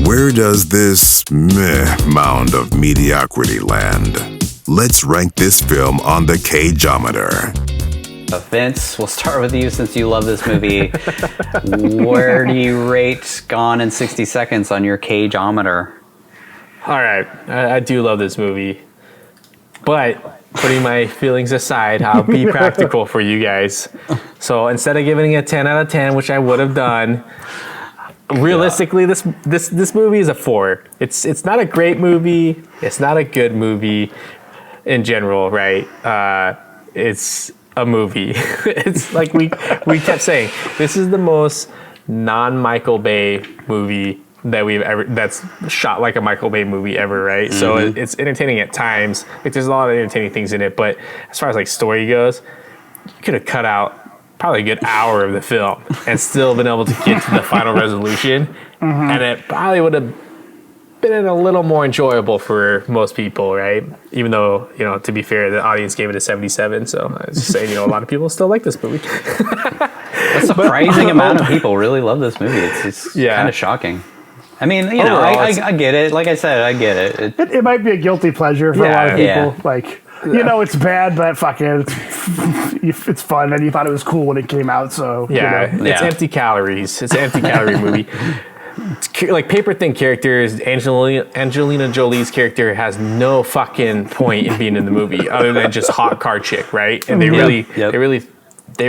Where does this meh mound of mediocrity land? Let's rank this film on the Cageometer. Vince, we'll start with you since you love this movie. Where do you rate Gone in 60 Seconds on your Cageometer? All right, I do love this movie, but putting my feelings aside, I'll be practical for you guys. So instead of giving it a 10 out of 10, which I would have done, realistically, this movie is a 4. It's not a great movie. It's not a good movie in general, right? It's a movie. It's like we kept saying, this is the most non-Michael Bay movie that we've ever, that's shot like a Michael Bay movie ever, right? Mm-hmm. So it's entertaining at times. Like there's a lot of entertaining things in it, but as far as like story goes, you could have cut out probably a good hour of the film and still been able to get to the final resolution. Mm-hmm. And it probably would have been a little more enjoyable for most people, right? Even though, you know, to be fair, the audience gave it a 77. So I was just saying, you know, a lot of people still like this movie. A surprising amount of people really love this movie. It's kind of shocking. I mean, you know, I get it. Like I said, I get it. It might be a guilty pleasure for a lot of people. Yeah. Like, you know, it's bad, but fuck it. It's fun, and you thought it was cool when it came out, so... Yeah, you know. It's empty calories. It's an empty calorie movie. Like, paper thin characters, Angelina Jolie's character has no fucking point in being in the movie, other than just hot car chick, right? And they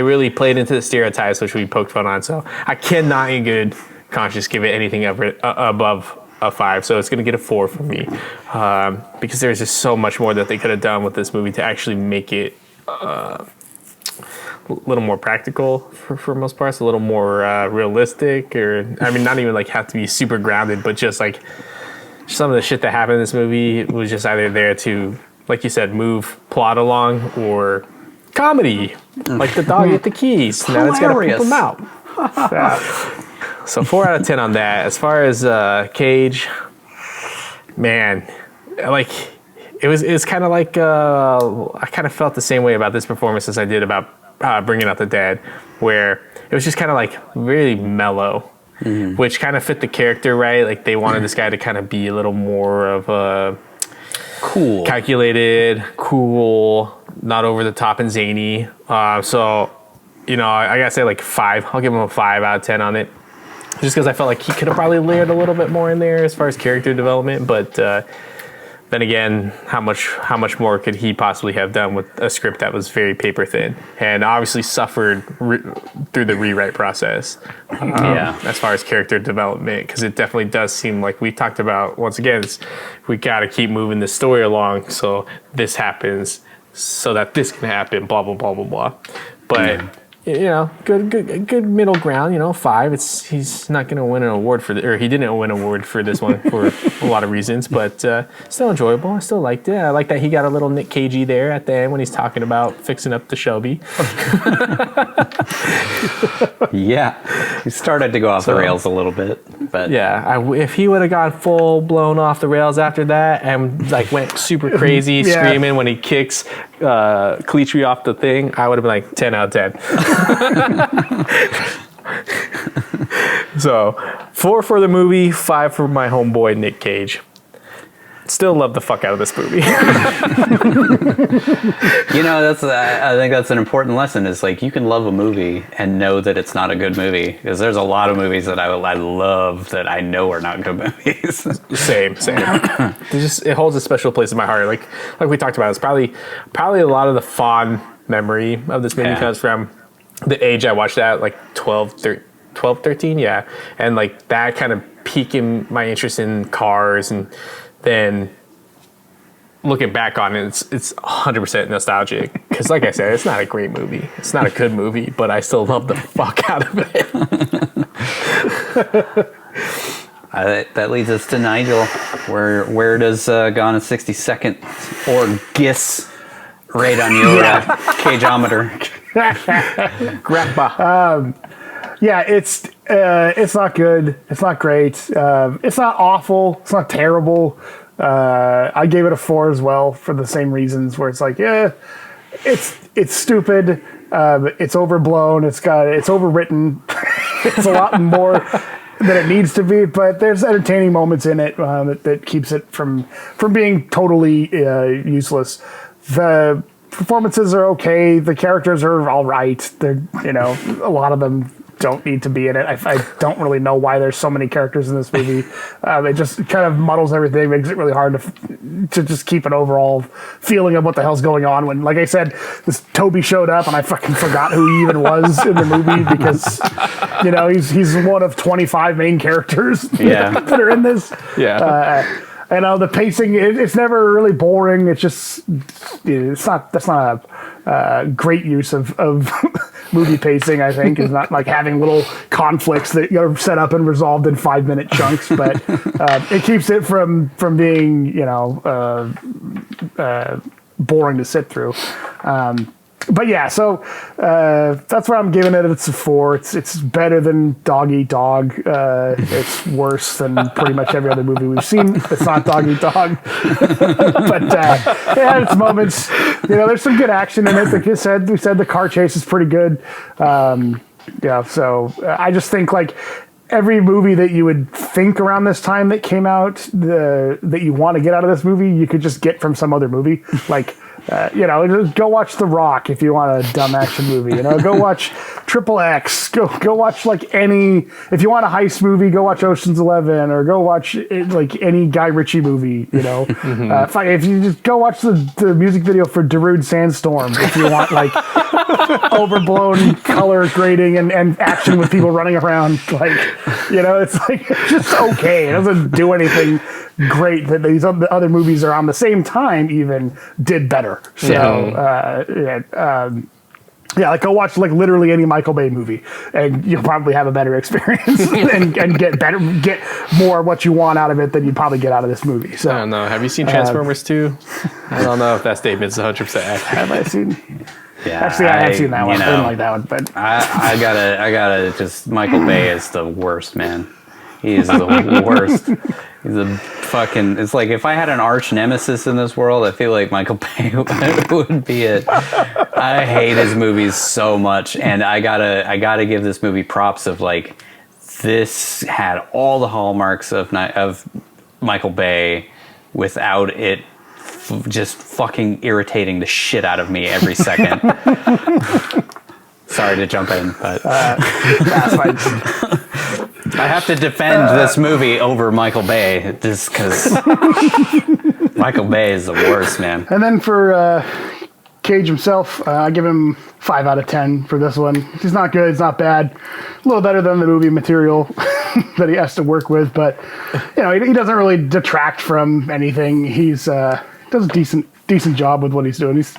really played into the stereotypes, which we poked fun on, so I cannot in good conscience give it anything above a 5, so it's going to get a 4 from me, because there's just so much more that they could have done with this movie to actually make it a little more practical for most parts, a little more realistic, or I mean, not even like have to be super grounded, but just like some of the shit that happened in this movie was just either there to, like you said, move plot along, or comedy, like the dog ate the keys. Now it's got to poop them out. So 4 out of 10 on that. As far as Cage, man, like it was kind of like I kind of felt the same way about this performance as I did about Bringing Out the Dead, where it was just kind of like really mellow, which kind of fit the character, right? Like they wanted this guy to kind of be a little more of a cool, calculated, cool, not over the top and zany. So, you know, I gotta say like 5. I'll give him a 5 out of 10 on it. Just because I felt like he could have probably layered a little bit more in there as far as character development, but then again, how much more could he possibly have done with a script that was very paper thin and obviously suffered through the rewrite process? As far as character development, because it definitely does seem like we talked about once again, we got to keep moving the story along so this happens, so that this can happen, blah blah blah blah blah. But. You know, good middle ground. You know, 5. He's not going to win an award or he didn't win an award for this one for a lot of reasons, but still enjoyable. I still liked it. I like that he got a little Nick Cagey there at the end when he's talking about fixing up the Shelby. He started to go off the rails a little bit, but if he would have gone full blown off the rails after that and like went super crazy screaming when he kicks Cleetry off the thing, I would have been like 10 out of 10. So 4 for the movie, 5 for my homeboy Nick Cage. Still love the fuck out of this movie. You know, I think that's an important lesson, is like you can love a movie and know that it's not a good movie, because there's a lot of movies that I love that I know are not good movies. Same. It holds a special place in my heart. Like we talked about, it's probably a lot of the fond memory of this movie comes from the age I watched at, like 12, 13, and like that kind of piquing my interest in cars, and then looking back on it, it's 100% nostalgic, because like I said, it's not a great movie, it's not a good movie, but I still love the fuck out of it. That leads us to Nigel. Where does Gone in 60 Seconds or GIS rate on your Cageometer? Grandpa. It's not good. It's not great. It's not awful. It's not terrible. I gave it a 4 as well for the same reasons, where it's like, it's stupid. It's overblown. It's overwritten. It's a lot more. it needs to be, but there's entertaining moments in it that keeps it from being totally useless. The performances are okay. The characters are all right. They're, a lot of them don't need to be in it. I don't really know why there's so many characters in this movie. It just kind of muddles everything, makes it really hard to just keep an overall feeling of what the hell's going on. When, like I said, this Toby showed up and I fucking forgot who he even was in the movie because, he's one of 25 main characters that are in this. Yeah. The pacing, it's never really boring. It's just, that's not a great use of movie pacing, I think. It's not like having little conflicts that are set up and resolved in 5-minute chunks, but it keeps it from being, boring to sit through. But yeah, so that's where I'm giving it. It's a 4. It's better than Dog Eat Dog. It's worse than pretty much every other movie we've seen. It's not Dog Eat Dog, but it had its moments. There's some good action in it. Like we said the car chase is pretty good. So I just think like every movie that you would think around this time that came out that you want to get out of this movie, you could just get from some other movie. Like, just go watch The Rock if you want a dumb action movie. Go watch Triple X. Go watch like any. If you want a heist movie, go watch Ocean's 11 or go watch like any Guy Ritchie movie. If you just go watch the music video for Darude Sandstorm, if you want like overblown color grading and action with people running around, like it's like just okay. It doesn't do anything great that these other movies around the same time even did better. So like go watch like literally any Michael Bay movie and you'll probably have a better experience and get more what you want out of it than you'd probably get out of this movie. So I don't know. Have you seen Transformers 2? I don't know if that statement's 100% accurate. Have I seen? Yeah, actually, I have seen that one. I didn't like that one, but I gotta just Michael Bay is the worst, man. He is the worst. He's a fucking. It's like if I had an arch nemesis in this world, I feel like Michael Bay would be it. I hate his movies so much, and I gotta give this movie props of like this had all the hallmarks of Michael Bay without it just fucking irritating the shit out of me every second. Sorry to jump in, but that's fine. I have to defend this movie over Michael Bay just because Michael Bay is the worst, man. And then for Cage himself, I give him 5 out of 10 for this one. He's not good. It's not bad. A little better than the movie material that he has to work with, but he doesn't really detract from anything. He's does a decent job with what he's doing. He's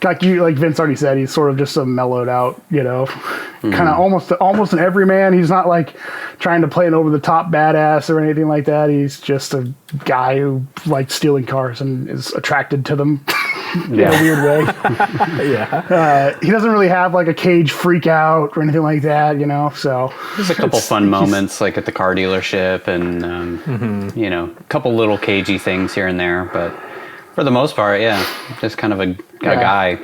like Vince already said, he's sort of just a mellowed out, kind of almost an everyman. He's not like trying to play an over the top badass or anything like that. He's just a guy who likes stealing cars and is attracted to them in a weird way. He doesn't really have like a Cage freak out or anything like that, so there's a couple fun moments like at the car dealership and a couple little cagey things here and there, but for the most part, just kind of a guy.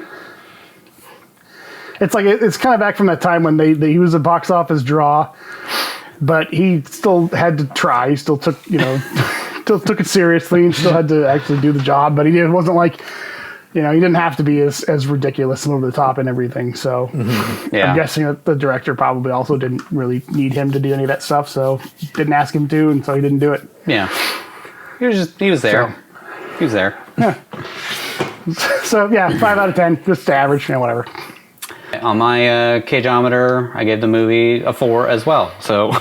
It's like it's kind of back from that time when he was a box office draw, but he still had to try. He still took still took it seriously and still had to actually do the job. But he wasn't like he didn't have to be as ridiculous and over the top and everything. So I'm guessing that the director probably also didn't really need him to do any of that stuff, so didn't ask him to, and so he didn't do it. Yeah, he was there. So, he was there. Yeah. So 5 out of 10, just average, whatever. On my Cageometer, I gave the movie a 4 as well. So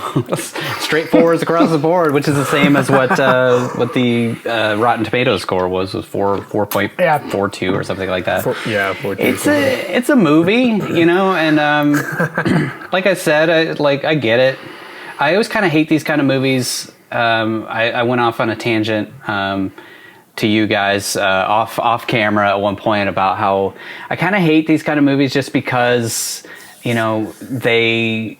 straight 4s across the board, which is the same as what the Rotten Tomatoes score was 4.42 or something like that. 4.2. It's a movie, and like I said, I get it. I always kind of hate these kind of movies. I went off on a tangent to you guys off camera at one point about how I kind of hate these kind of movies just because they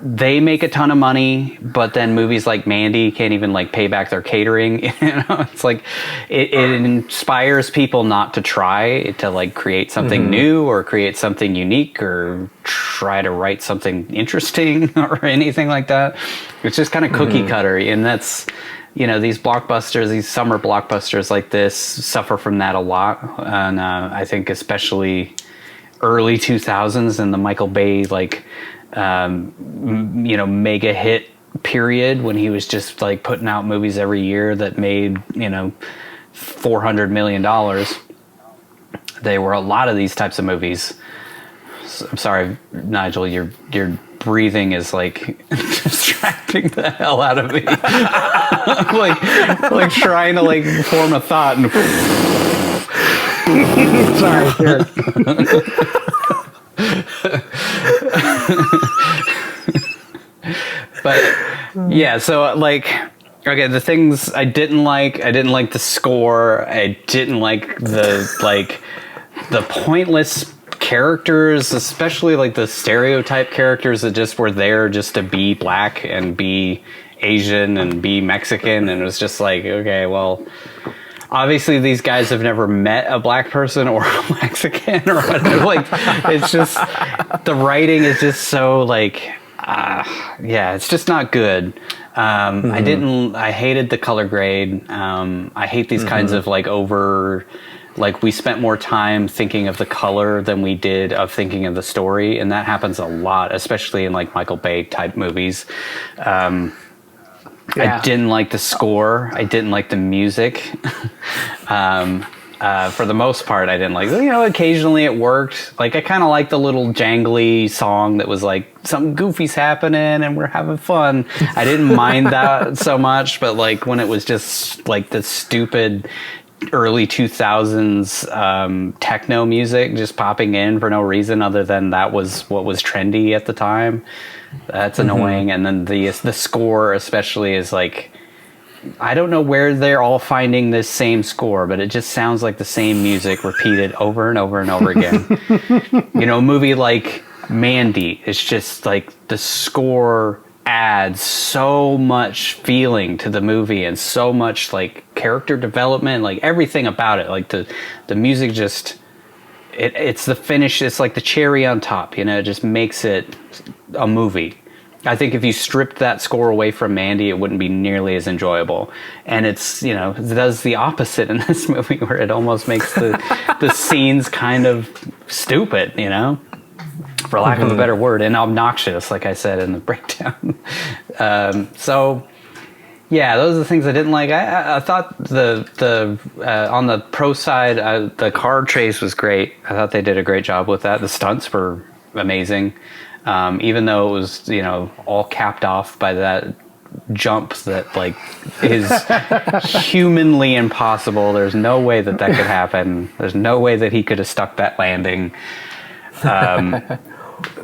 they make a ton of money, but then movies like Mandy can't even like pay back their catering. It's like it inspires people not to try to like create something new or create something unique or try to write something interesting or anything like that. It's just kind of cookie cutter, and that's, these blockbusters, these summer blockbusters like this suffer from that a lot, and I think especially early 2000s and the Michael Bay mega hit period when he was just like putting out movies every year that made $400 million. There were a lot of these types of movies. I'm sorry, Nigel, your breathing is like distracting the hell out of me. like trying to like form a thought and Sorry, here. But yeah, so like, okay, the things I didn't like the score. I didn't like the pointless characters, especially like the stereotype characters that just were there just to be black and be Asian and be Mexican, and it was just like, okay, well, obviously these guys have never met a black person or a Mexican or whatever. Like, it's just, the writing is just so like, it's just not good. I hated the color grade. I hate these kinds of like we spent more time thinking of the color than we did of thinking of the story. And that happens a lot, especially in like Michael Bay type movies. I didn't like the score. I didn't like the music. For the most part, I didn't like, occasionally it worked. Like, I kind of liked the little jangly song that was like, something goofy's happening and we're having fun. I didn't mind that so much, but like when it was just like the stupid early 2000s techno music just popping in for no reason other than that was what was trendy at the time, that's annoying. And then the score especially is like, I don't know where they're all finding this same score, but it just sounds like the same music repeated over and over and over again. A movie like Mandy, it's just like the score adds so much feeling to the movie and so much like character development, like everything about it. Like the music just, it's the finish. It's like the cherry on top, it just makes it a movie. I think if you stripped that score away from Mandy, it wouldn't be nearly as enjoyable. And it's, it does the opposite in this movie where it almost makes the scenes kind of stupid, for lack of a better word, and obnoxious, like I said in the breakdown. So, yeah, those are the things I didn't like. I thought the on the pro side, the car chase was great. I thought they did a great job with that. The stunts were amazing. Even though it was, all capped off by that jump that like is humanly impossible. There's no way that could happen. There's no way that he could have stuck that landing.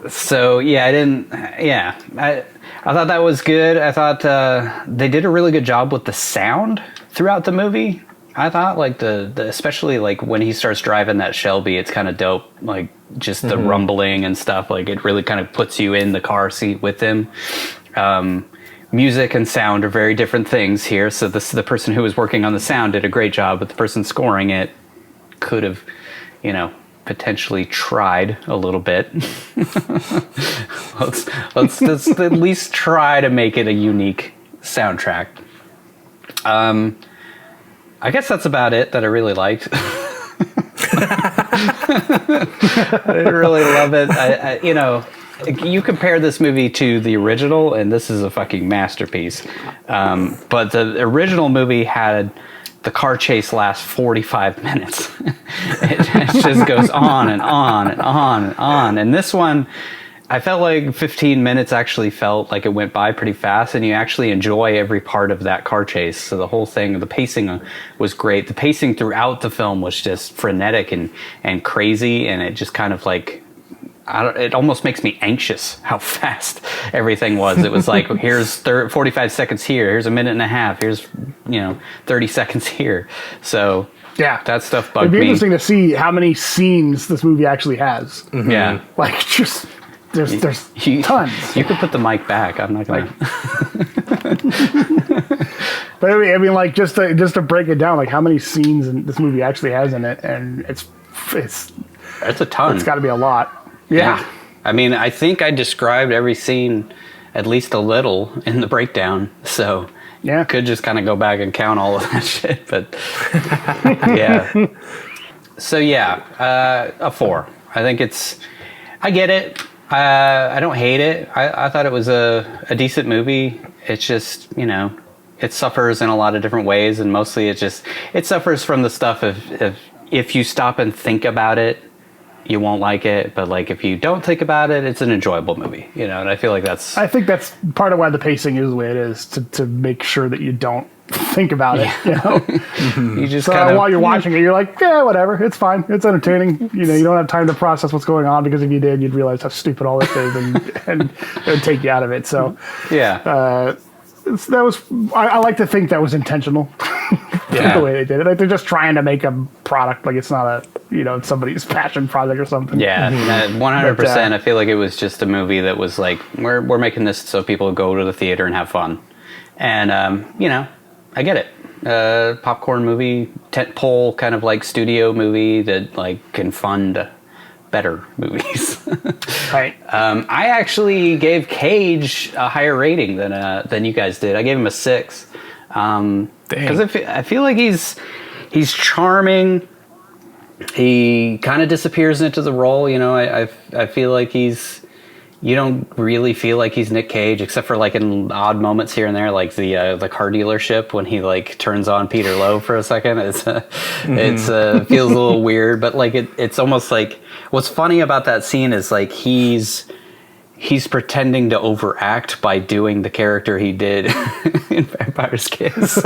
So yeah, I thought that was good. I thought they did a really good job with the sound throughout the movie. I thought like the especially like when he starts driving that Shelby, it's kind of dope. Like just the rumbling and stuff. Like it really kind of puts you in the car seat with him. Music and sound are very different things here. So the person who was working on the sound did a great job, but the person scoring it could have, potentially tried a little bit. let's just at least try to make it a unique soundtrack. I guess that's about it that I really liked. I didn't really love it. You compare this movie to the original, and this is a fucking masterpiece. But the original movie had the car chase last 45 minutes. It just goes on and on and on and on. And this one, I felt like 15 minutes actually felt like it went by pretty fast, and you actually enjoy every part of that car chase. So the whole thing, the pacing was great. The pacing throughout the film was just frenetic and crazy, and it just kind of like, it almost makes me anxious how fast everything was. It was like, here's 45 seconds here, here's a minute and a half, here's 30 seconds here. So yeah, that stuff bugged me. It'd be interesting to see how many scenes this movie actually has. Yeah, like just There's tons. You could put the mic back. I'm not gonna. But I mean, like just to break it down, like how many scenes this movie actually has in it, and it's a ton. It's got to be a lot. Yeah. I mean, I think I described every scene at least a little in the breakdown, so yeah, could just kind of go back and count all of that shit. But yeah. So yeah, a 4. I think I get it. I don't hate it. I thought it was a decent movie. It's just, it suffers in a lot of different ways, and mostly it suffers from the stuff of if you stop and think about it, you won't like it. But like if you don't think about it, it's an enjoyable movie, and I feel like I think that's part of why the pacing is the way it is, to make sure that you don't think about it. You just while you're watching it, you're like, yeah, whatever, it's fine, it's entertaining. You don't have time to process what's going on, because if you did, you'd realize how stupid all this is, and it would take you out of it. So yeah, I like to think that was intentional. The way they did it, like they're just trying to make a product, like it's not somebody's passion project or something. 100%. I feel like it was just a movie that was like, we're making this so people go to the theater and have fun, and I get it. Popcorn movie, tentpole kind of like studio movie that like can fund better movies. Right. I actually gave Cage a higher rating than you guys did. I gave him a 6. Because I feel like he's charming. He kind of disappears into the role. I feel like you don't really feel like he's Nick Cage, except for like in odd moments here and there, like the car dealership when he like turns on Peter Lowe for a second. It's feels a little weird, but like it's almost like what's funny about that scene is like he's pretending to overact by doing the character he did in Vampire's Kiss,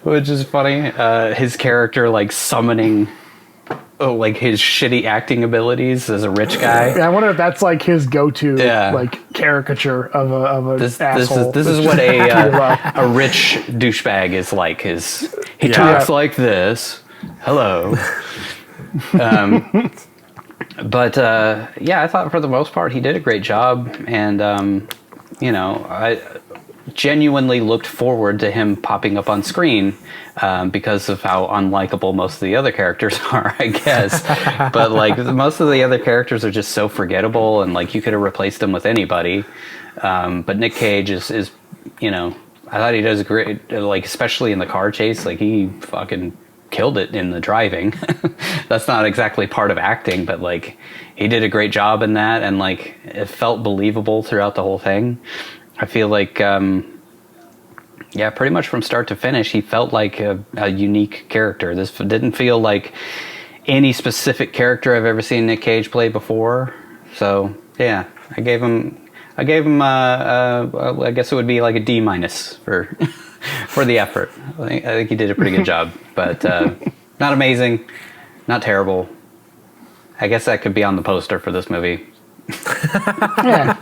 which is funny. His character like summoning like his shitty acting abilities as a rich guy. Yeah, I wonder if that's like his go-to like caricature of a asshole. This is what a rich douchebag is like. He talks like this. Hello. But I thought for the most part he did a great job, and I genuinely looked forward to him popping up on screen because of how unlikable most of the other characters are, I guess. But like most of the other characters are just so forgettable, and like you could have replaced them with anybody. But Nick Cage is I thought he does great, like especially in the car chase. Like he fucking killed it in the driving. That's not exactly part of acting, but like he did a great job in that, and like it felt believable throughout the whole thing. I feel like pretty much from start to finish he felt like a unique character. This didn't feel like any specific character I've ever seen Nick Cage play before. So I gave him I guess it would be like a D- for for the effort. I think he did a pretty good job, but not amazing, not terrible. I guess that could be on the poster for this movie. Yeah.